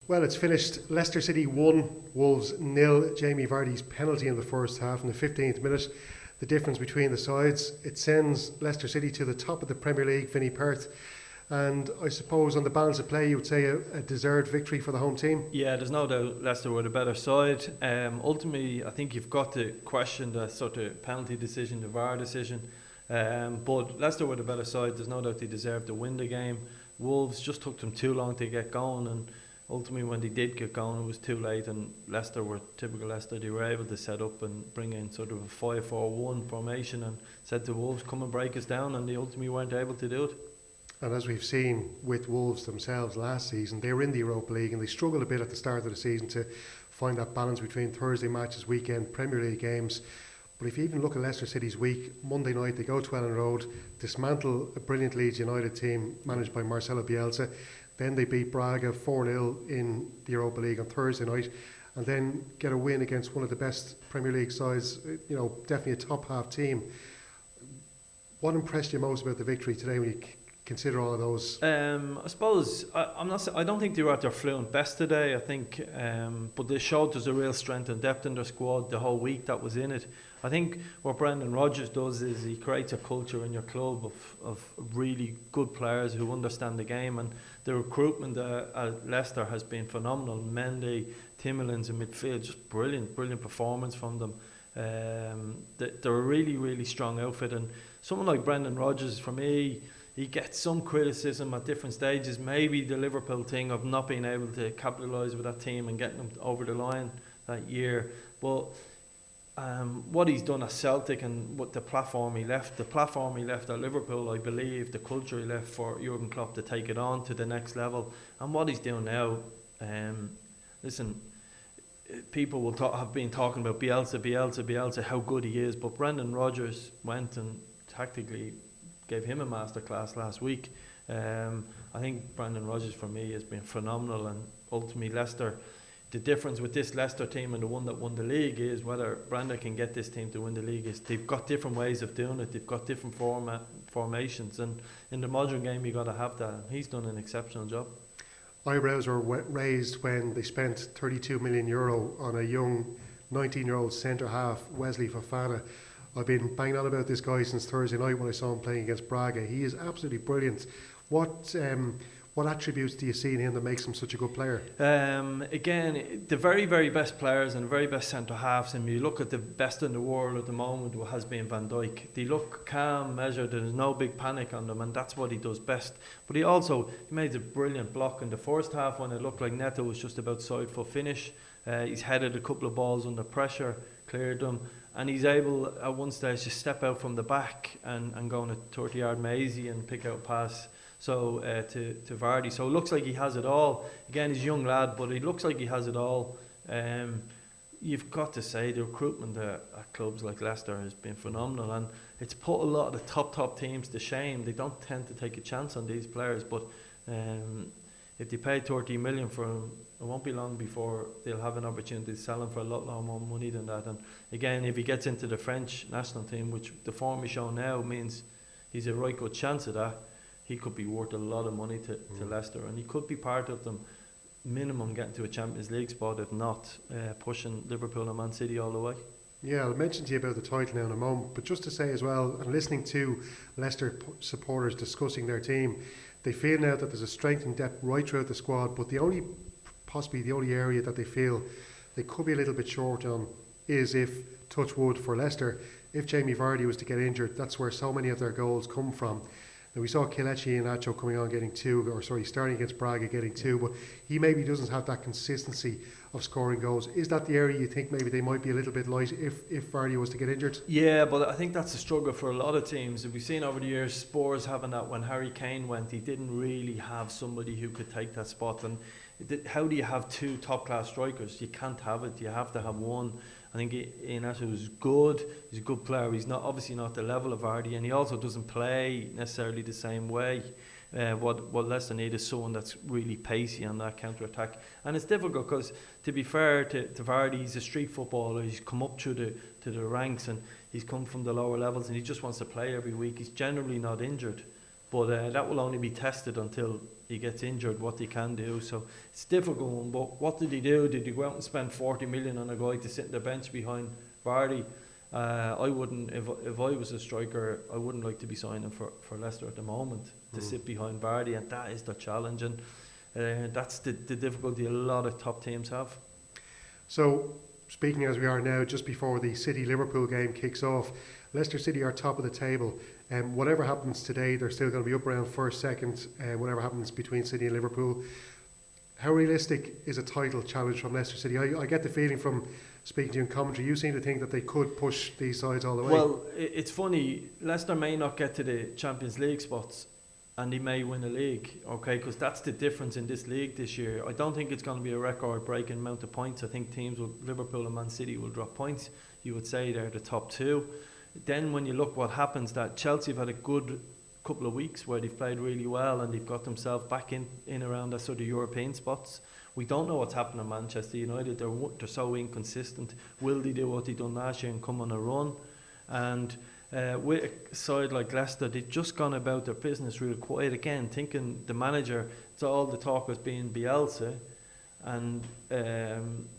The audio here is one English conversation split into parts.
Well, it's finished. Leicester City 1, Wolves 0. Jamie Vardy's penalty in the first half in the 15th minute. The difference between the sides, it sends Leicester City to the top of the Premier League, Vinny Perth. And I suppose on the balance of play, you would say a deserved victory for the home team. Yeah, there's no doubt Leicester were the better side. Ultimately, I think you've got to question the sort of penalty decision, the VAR decision. But Leicester were the better side. There's no doubt they deserved to win the game. Wolves just took them too long to get going, and ultimately when they did get going it was too late, and Leicester were typical Leicester. They were able to set up and bring in sort of a 5-4-1 formation and said to Wolves, come and break us down, and they ultimately weren't able to do it. And as we've seen with Wolves themselves last season, they were in the Europa League and they struggled a bit at the start of the season to find that balance between Thursday matches, weekend Premier League games. But if you even look at Leicester City's week, Monday night they go to Ellen Road, dismantle a brilliant Leeds United team managed by Marcelo Bielsa. Then they beat Braga 4-0 in the Europa League on Thursday night, and then get a win against one of the best Premier League sides, definitely a top half team. What impressed you most about the victory today when you consider all of those? I suppose I don't think they were at their fluent best today. I think, but they showed there's a real strength and depth in their squad the whole week that was in it. I think what Brendan Rodgers does is he creates a culture in your club of really good players who understand the game, and the recruitment at Leicester has been phenomenal. Mendy, Timmerlands in midfield, just brilliant performance from them. They're a really, really strong outfit, and someone like Brendan Rodgers, for me, he gets some criticism at different stages. Maybe the Liverpool thing of not being able to capitalise with that team and getting them over the line that year, but what he's done at Celtic and what the platform he left at Liverpool, I believe the culture he left for Jurgen Klopp to take it on to the next level, and what he's doing now. Listen, people will have been talking about Bielsa, how good he is, but Brendan Rodgers went and tactically gave him a masterclass last week. I think Brendan Rodgers for me has been phenomenal, and ultimately Leicester, the difference with this Leicester team and the one that won the league is whether Brendan can get this team to win the league. Is they've got different ways of doing it, they've got different formations, and in the modern game you got to have that, and he's done an exceptional job. Eyebrows were raised when they spent €32 million on a young 19-year-old centre half, Wesley Fofana. I've been banging on about this guy since Thursday night when I saw him playing against Braga. He is absolutely brilliant. What attributes do you see in him that makes him such a good player? Again, the very, very best players and the very best centre halves, and you look at the best in the world at the moment has been Van Dijk. They look calm, measured, there's no big panic on them, and that's what he does best. But he made a brilliant block in the first half when it looked like Neto was just about side foot finish. He's headed a couple of balls under pressure, cleared them, and he's able at one stage to step out from the back and go on a 30-yard mazy and pick out a pass to Vardy. So it looks like he has it all. Again, he's a young lad, but it looks like he has it all. You've got to say the recruitment at clubs like Leicester has been phenomenal, and it's put a lot of the top teams to shame. They don't tend to take a chance on these players, but if they pay 30 million for him, it won't be long before they'll have an opportunity to sell him for a lot more money than that. And again, if he gets into the French national team, which the form he's shown now means he's a right good chance of that, he could be worth a lot of money to Leicester, and he could be part of them minimum getting to a Champions League spot, if not pushing Liverpool and Man City all the way. Yeah, I'll mention to you about the title now in a moment, but just to say as well, and listening to Leicester supporters discussing their team, they feel now that there's a strength and depth right throughout the squad, but possibly the only area that they feel they could be a little bit short on is if, touch wood for Leicester, if Jamie Vardy was to get injured. That's where so many of their goals come from. Now we saw Kelechi and Nacho coming on getting starting against Braga getting two, but he maybe doesn't have that consistency of scoring goals. Is that the area you think maybe they might be a little bit light if Vardy was to get injured? Yeah, but I think that's a struggle for a lot of teams. We've seen over the years Spurs having that. When Harry Kane went, he didn't really have somebody who could take that spot. And how do you have two top-class strikers? You can't have it. You have to have one. I think Iheanacho was good. He's a good player. He's obviously not the level of Vardy, and he also doesn't play necessarily the same way. What Leicester need is someone that's really pacey on that counter-attack. And it's difficult because, to be fair to Vardy, he's a street footballer. He's come up through the ranks, and he's come from the lower levels, and he just wants to play every week. He's generally not injured. But that will only be tested until he gets injured, what he can do. So it's a difficult one. But what did he do? Did he go out and spend 40 million on a guy to sit on the bench behind Vardy? I wouldn't, if I was a striker, I wouldn't like to be signing for Leicester at the moment to sit behind Vardy, and that is the challenge, and that's the difficulty a lot of top teams have. So, speaking as we are now, just before the City-Liverpool game kicks off, Leicester City are top of the table. Whatever happens today, they're still going to be up around first, second, whatever happens between City and Liverpool. How realistic is a title challenge from Leicester City? I get the feeling from speaking to you in commentary, you seem to think that they could push these sides all the way. Well, it's funny, Leicester may not get to the Champions League spots and they may win a league, okay, because that's the difference in this league this year. I don't think it's going to be a record-breaking amount of points. I think teams, Liverpool and Man City, will drop points. You would say they're the top two. Then when you look what happens, that Chelsea have had a good couple of weeks where they've played really well and they've got themselves back in around the sort of European spots. We don't know what's happening in Manchester United. They're so inconsistent. Will they do what they done last year and come on a run? And with a side like Leicester, they've just gone about their business real quiet again, thinking the manager, it's all the talk has been Bielsa, and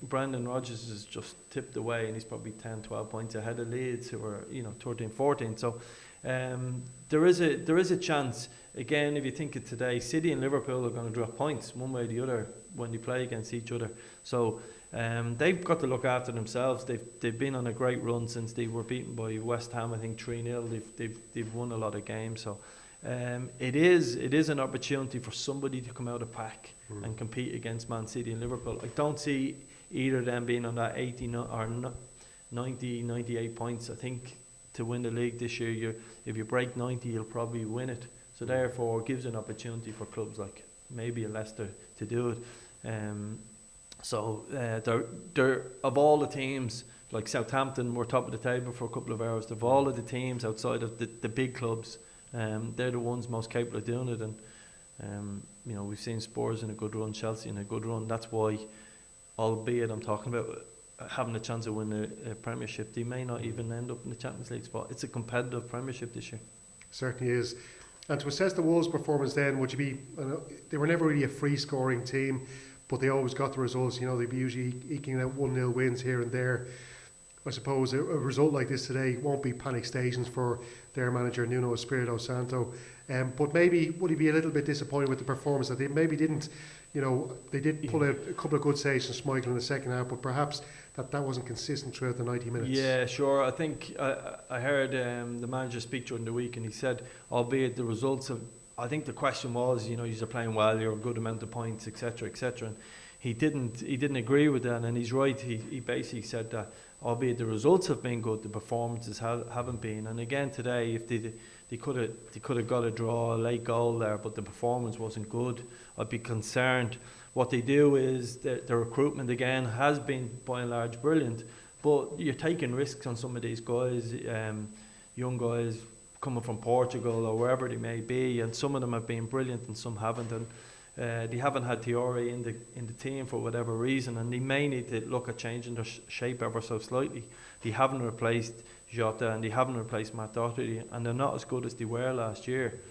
Brendan Rodgers is just tipped away and he's probably 10, 12 points ahead of Leeds, who are 13, 14. So there is a chance. Again, if you think of today, City and Liverpool are going to drop points one way or the other when they play against each other. So they've got to look after themselves. They've been on a great run since they were beaten by West Ham, I think 3-0. They've won a lot of games. So it is an opportunity for somebody to come out of pack and compete against Man City and Liverpool. I don't see either of them being on that 80 or 90, 98 points. I think to win the league this year, if you break 90, you'll probably win it. So therefore, it gives an opportunity for clubs like maybe a Leicester to do it. So they're of all the teams, like Southampton were top of the table for a couple of hours. Of all of the teams outside of the big clubs, they're the ones most capable of doing it. And we've seen Spurs in a good run, Chelsea in a good run. That's why, albeit I'm talking about having a chance of winning a Premiership, they may not even end up in the Champions League spot. It's a competitive Premiership this year. Certainly is. And to assess the Wolves' performance then, would you be... they were never really a free-scoring team, but they always got the results. They'd be usually eking out 1-0 wins here and there. I suppose a result like this today won't be panic stations for their manager, Nuno Espirito Santo. But maybe would he be a little bit disappointed with the performance that they maybe didn't... they did pull out a couple of good saves from Schmeichel in the second half, but perhaps that wasn't consistent throughout the 90 minutes. Yeah, sure. I think I heard the manager speak during the week, and he said, albeit the results of... I think the question was, you're playing well, you're a good amount of points, etc., etc. And he didn't agree with that, and he's right. He basically said that, albeit the results have been good, the performances haven't been. And again today, if they could have got a draw, a late goal there, but the performance wasn't good, I'd be concerned. What they do is the recruitment again has been by and large brilliant, but you're taking risks on some of these guys, young guys coming from Portugal or wherever they may be, and some of them have been brilliant and some haven't. And they haven't had Theory in the team for whatever reason, and they may need to look at changing their shape ever so slightly. They haven't replaced Jota and they haven't replaced Matt Doherty, and they're not as good as they were last year.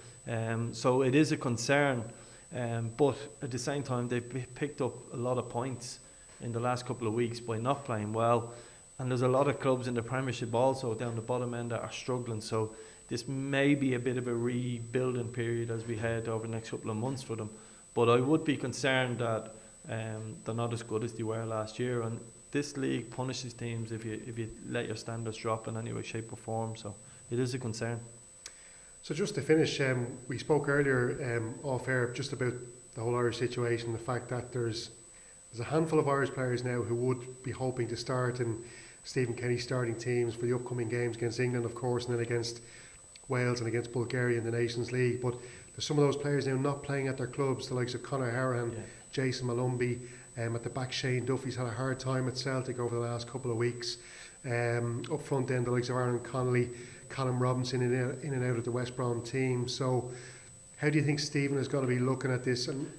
So it is a concern, but at the same time they've picked up a lot of points in the last couple of weeks by not playing well, and there's a lot of clubs in the Premiership also down the bottom end that are struggling. So this may be a bit of a rebuilding period as we head over the next couple of months for them. But I would be concerned that they're not as good as they were last year, and this league punishes teams if you let your standards drop in any way, shape or form. So it is a concern. So just to finish, we spoke earlier off air just about the whole Irish situation, the fact that there's a handful of Irish players now who would be hoping to start in Stephen Kenny's starting teams for the upcoming games against England, of course, and then against Wales and against Bulgaria in the Nations League. But there's some of those players now not playing at their clubs, the likes of Conor Harahan, Jason Malumbi, at the back Shane Duffy's had a hard time at Celtic over the last couple of weeks. Up front then the likes of Aaron Connolly, Callum Robinson in and out of the West Brom team. So how do you think Stephen is going to be looking at this? And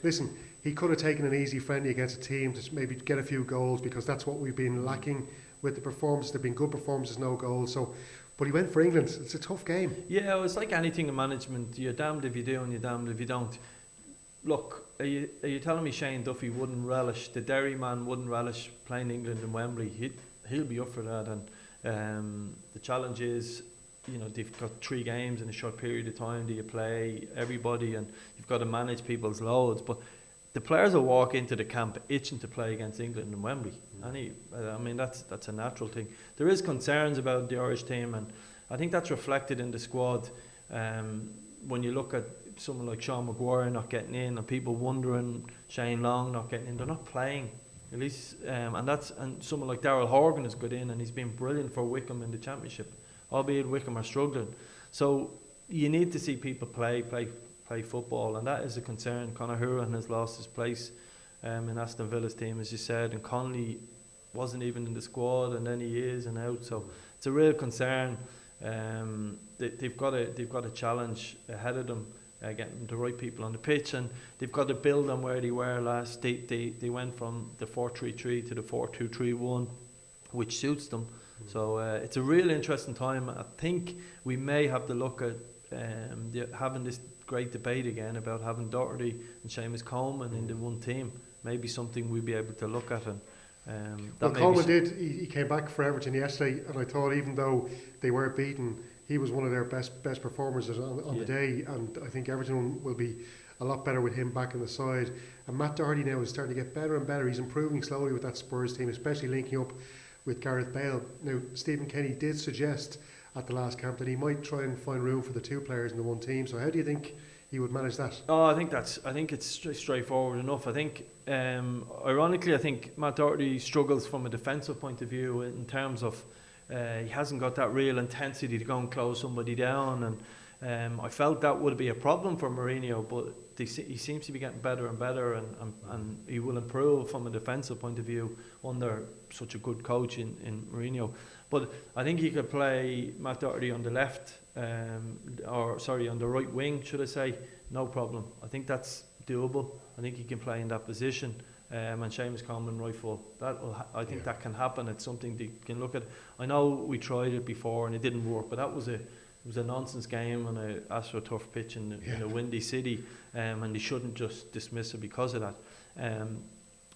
listen, he could have taken an easy friendly against a team to maybe get a few goals, because that's what we've been lacking with the performances. There have been good performances, no goals. So But he went for England. It's a tough game. Yeah, it's like anything in management. You're damned if you do and you're damned if you don't. Look, are you telling me Shane Duffy wouldn't relish, the Derry man wouldn't relish playing England in Wembley? He'll be up for that. And the challenge is, they've got 3 games in a short period of time. Do you play everybody? And you've got to manage people's loads. But the players will walk into the camp itching to play against England in Wembley. That's a natural thing. There is concerns about the Irish team, and I think that's reflected in the squad. When you look at someone like Sean Maguire not getting in, and people wondering Shane Long not getting in, they're not playing. At least, and someone like Daryl Horgan has got in, and he's been brilliant for Wickham in the Championship, albeit Wickham are struggling. So you need to see people play football, and that is a concern. Conor Hourihane has lost his place in Aston Villa's team, as you said, and Connolly wasn't even in the squad, and then he is and out. So it's a real concern. They've got a challenge ahead of them, getting the right people on the pitch, and they've got to build on where they were last. They went from the 4-3-3 to the 4-2-3-1, which suits them. So it's a real interesting time. I think we may have to look at having this great debate again about having Doherty and Seamus Coleman in the one team. Maybe something we'll be able to look at. And Coleman did. He came back for Everton yesterday, and I thought even though they were beaten, he was one of their best performers on the day, and I think Everton will be a lot better with him back in the side. And Matt Doherty now is starting to get better and better. He's improving slowly with that Spurs team, especially linking up with Gareth Bale. Now, Stephen Kenny did suggest at the last camp that he might try and find room for the 2 players in the one team. So how do you think he would manage that? Oh, I think it's straightforward enough. I think, ironically, I think Matt Doherty struggles from a defensive point of view in terms of he hasn't got that real intensity to go and close somebody down, and I felt that would be a problem for Mourinho, but he seems to be getting better and better, and he will improve from a defensive point of view under such a good coach in Mourinho. But I think he could play Matt Doherty on the left, on the right wing, should I say, no problem. I think that's doable. I think he can play in that position. And Seamus Coleman right full. I think that can happen. It's something they can look at. I know we tried it before and it didn't work, but it was a nonsense game on a AstroTurf pitch in a windy city, and they shouldn't just dismiss it because of that.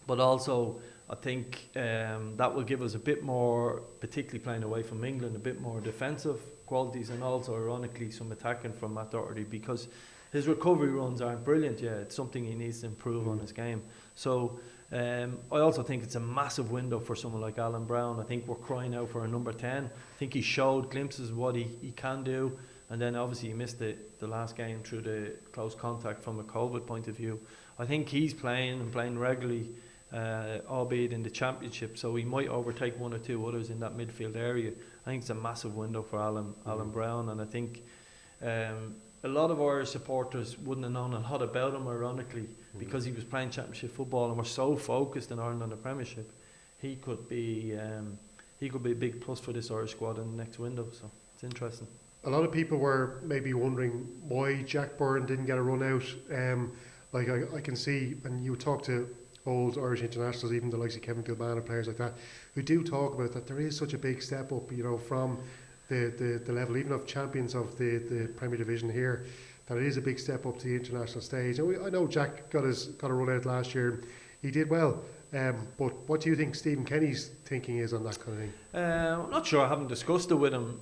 But also, I think that will give us a bit more, particularly playing away from England, a bit more defensive qualities, and also, ironically, some attacking from Matt Doherty, because his recovery runs aren't brilliant yet. It's something he needs to improve on his game. So I also think it's a massive window for someone like Alan Brown. I think we're crying out for a number 10. I think he showed glimpses of what he can do, and then obviously he missed the last game through the close contact from a COVID point of view. I think he's playing regularly, albeit in the Championship, so he might overtake 1 or 2 others in that midfield area. I think it's a massive window for Alan Brown, and I think a lot of Irish supporters wouldn't have known a lot about him, ironically, because he was playing Championship football, and we're so focused in Ireland on the Premiership. He could be a big plus for this Irish squad in the next window, so it's interesting. A lot of people were maybe wondering why Jack Byrne didn't get a run out. I can see, and you talk to old Irish internationals, even the likes of Kevin Kilbane and players like that, who do talk about that there is such a big step up, from the level even of champions of the Premier Division here, that it is a big step up to the international stage. And I know Jack got a run out last year. He did well. But what do you think Stephen Kenny's thinking is on that kind of thing? I'm not sure. I haven't discussed it with him.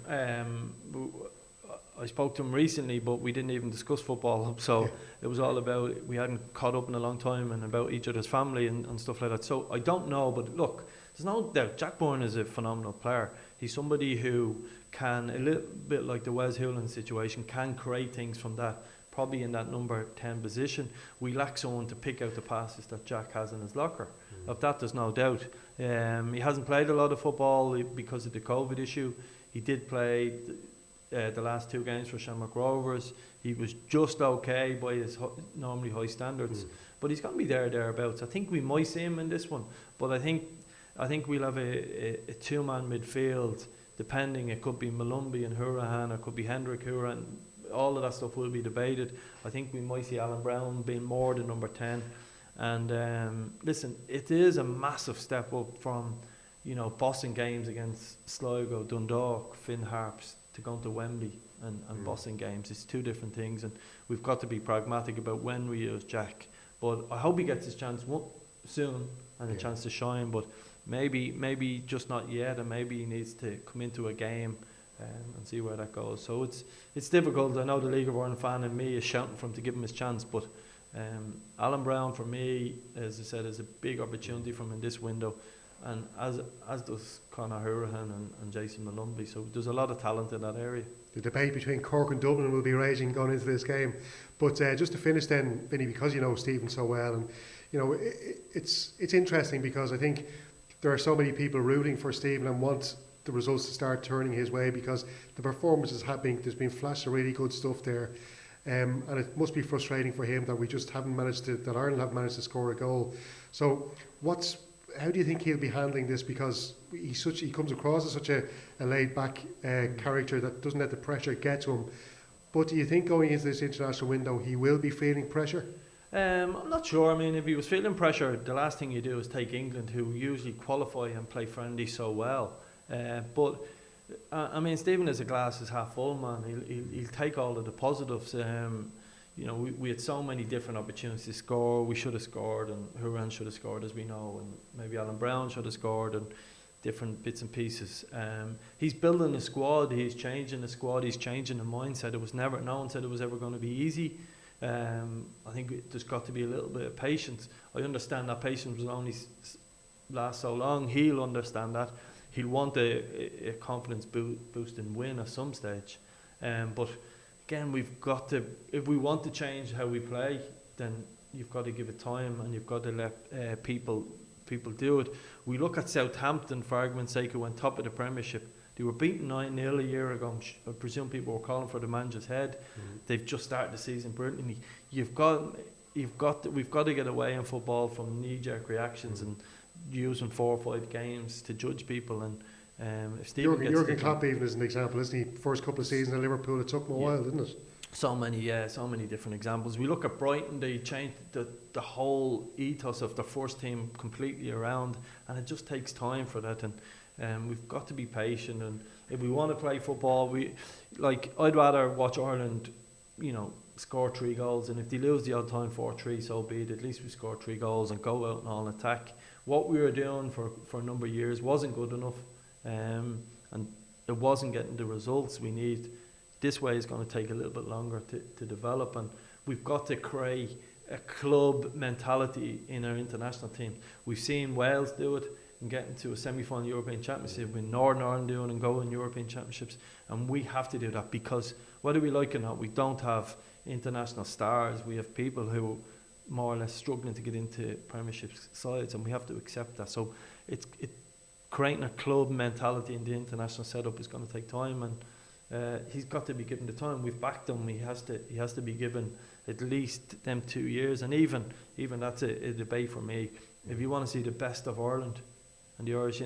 I spoke to him recently, but we didn't even discuss football. So it was all about, we hadn't caught up in a long time, and about each other's family and stuff like that. So I don't know, but look, there's no doubt Jack Byrne is a phenomenal player. He's somebody who can, a little bit like the Wes Hewland situation, can create things from that, probably in that number 10 position. We lack someone to pick out the passes that Jack has in his locker. Of that, there's no doubt. He hasn't played a lot of football because of the COVID issue. He did play the last 2 games for Shamrock Rovers. He was just okay by his normally high standards, but he's going to be thereabouts. I think we might see him in this one, but I think we'll have a 2-man midfield, depending. It could be Malumbi and Hourihane, it could be Hendrick Hourihane. All of that stuff will be debated. I think we might see Alan Brown being more the number 10. And listen, it is a massive step up from, bossing games against Sligo, Dundalk, Finn Harps, to going to Wembley and bossing games. It's two different things, and we've got to be pragmatic about when we use Jack. But I hope he gets his chance soon and a chance to shine, but maybe just not yet, and maybe he needs to come into a game and see where that goes. So it's difficult. I know the League of Ireland fan in me is shouting for him to give him his chance, but Alan Brown, for me, as I said, is a big opportunity for him in this window, and as does Conor Hurahan and Jason Malumbi. So there's a lot of talent in that area. The debate between Cork and Dublin will be raging going into this game. But just to finish then, Vinny, because you know Stephen so well, and you know it's interesting because I think there are so many people rooting for Stephen and want the results to start turning his way, because the performances have been, there's been flashes of really good stuff there. And it must be frustrating for him that we just haven't managed to, that Ireland have managed to score a goal. So how do you think he'll be handling this? Because he comes across as such a laid back character that doesn't let the pressure get to him. But do you think going into this international window he will be feeling pressure? I'm not sure. I mean, if he was feeling pressure, the last thing you do is take England, who usually qualify and play friendly so well. But I mean, Stephen is a glass is half full man. He'll take all of the positives. You know, we had so many different opportunities to score. We should have scored, and Hurahan should have scored, as we know, and maybe Alan Brown should have scored, and different bits and pieces. He's building a squad. He's changing the squad. He's changing the mindset. No one said it was ever going to be easy. I think there's got to be a little bit of patience. I understand that patience will only last so long. He'll understand that. He'll want a confidence boost and win at some stage. But again, we've got to, if we want to change how we play, then you've got to give it time, and you've got to let people do it. We look at Southampton, for argument's sake, who went top of the Premiership. They were beaten 9-0 a year ago. I presume people were calling for the manager's head. They've just started the season brilliantly. We've got to get away in football from knee-jerk reactions and using 4 or 5 games to judge people. And if Stephen Jurgen Klopp even is an example, isn't he? First couple of seasons in Liverpool, it took him a while, didn't it? So many different examples. We look at Brighton; they changed the whole ethos of the first team completely around, and it just takes time for that. And we've got to be patient. And if we want to play football, I'd rather watch Ireland, you know, score 3 goals, and if they lose the odd time 4-3, so be it. At least we score 3 goals and go out and all attack. What we were doing for a number of years wasn't good enough, and it wasn't getting the results we need. This way is going to take a little bit longer to develop, and we've got to create a club mentality in our international team. We've seen Wales do it and get into a semi-final European Championship, with Northern Ireland doing and go in European Championships, and we have to do that, because whether we like it or not, we don't have international stars. We have people who are more or less struggling to get into Premiership sides, and we have to accept that. So it's creating a club mentality in the international setup is going to take time, and he's got to be given the time. We've backed him. He has to be given at least them 2 years, and even that's a debate for me. If you want to see the best of Ireland and the Irish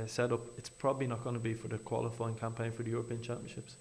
setup, it's probably not going to be for the qualifying campaign for the European Championships.